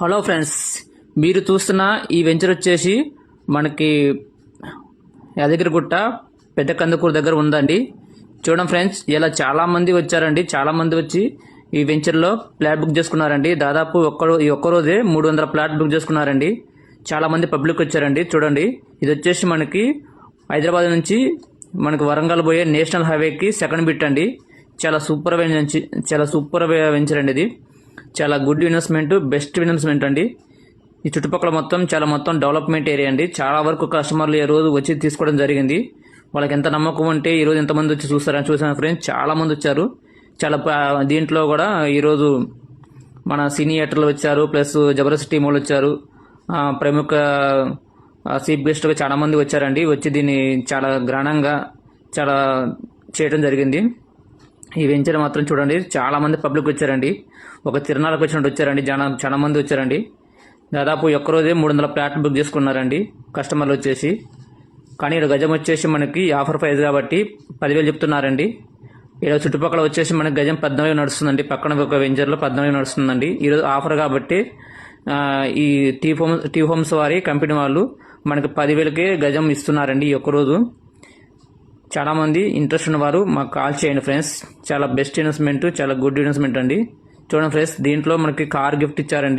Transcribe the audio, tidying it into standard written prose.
Hello friends, మీరు చూస్తున్న ఈ వెంచర్ వచ్చేసి మనకి యాదగిరిగుట్ట పెద్ద కందుకూరు దగ్గర ఉందండి. చూడండి ఫ్రెండ్స్, ఇలా చాలా మంది వచ్చారండి. చాలా మంది వచ్చి ఈ వెంచర్లో ఫ్లాట్ బుక్ చేసుకున్నారండి. దాదాపు ఒక్కరోజే 300 ఫ్లాట్ బుక్ చేసుకున్నారండి. చాలా మంది పబ్లిక్ వచ్చారండి. చూడండి, ఇది వచ్చేసి మనకి హైదరాబాద్ నుంచి మనకి వరంగల్ పోయే నేషనల్ హైవేకి సెకండ్ బిట్ అండి. చాలా సూపర్ వెంచర్ అండి. ఇది చాలా గుడ్ ఇన్వెస్ట్మెంట్, బెస్ట్ ఇన్వెస్ట్మెంట్ అండి. ఈ చుట్టుపక్కల మొత్తం డెవలప్మెంట్ ఏరియా అండి. చాలా వరకు కస్టమర్లు ఈ రోజు వచ్చి తీసుకోవడం జరిగింది. వాళ్ళకి ఎంత నమ్మకం అంటే ఈ రోజు ఎంతమంది వచ్చి చూసాను ఫ్రెండ్స్. చాలా మంది వచ్చారు. దీంట్లో కూడా ఈరోజు మన సీనియర్లు వచ్చారు, ప్లస్ జబర్దస్త్ టీం వాళ్ళు వచ్చారు. ప్రముఖ చీఫ్ గెస్ట్గా చాలా మంది వచ్చారండి. వచ్చి దీన్ని చాలా ఘనంగా చాలా చేయడం జరిగింది. ఈ వెంచర్ మాత్రం చూడండి, చాలా మంది పబ్లిక్ వచ్చారండి. ఒక తిరునాళ్ళకి వచ్చినట్టు వచ్చారండి. చాలా మంది వచ్చారండి. దాదాపు ఒక్కరోజే 300 ఫ్లాట్లు బుక్ చేసుకున్నారండి కస్టమర్లు వచ్చేసి. కానీ ఇక్కడ గజం వచ్చేసి మనకి ఆఫర్ ప్రైస్ కాబట్టి 10,000 చెప్తున్నారండి. ఇక్కడ చుట్టుపక్కల వచ్చేసి మనకి గజం 14 నడుస్తుందండి. పక్కన ఒక వెంచర్లో 14 నడుస్తుందండి. ఈరోజు ఆఫర్ కాబట్టి ఈ టీ హోమ్స్ వారి కంపెనీ వాళ్ళు మనకి 10,000కే గజం ఇస్తున్నారండి ఈ ఒక్కరోజు. చాలా మంది ఇంట్రెస్ట్ ఉన్నవారు మాకు కాల్ చేయండి ఫ్రెండ్స్. చాలా బెస్ట్ ఇన్వెస్ట్మెంట్, చాలా గుడ్ ఇన్వెస్ట్మెంట్ అండి. చూడండి ఫ్రెండ్స్, దీంట్లో మనకి కార్ గిఫ్ట్ ఇచ్చారండి.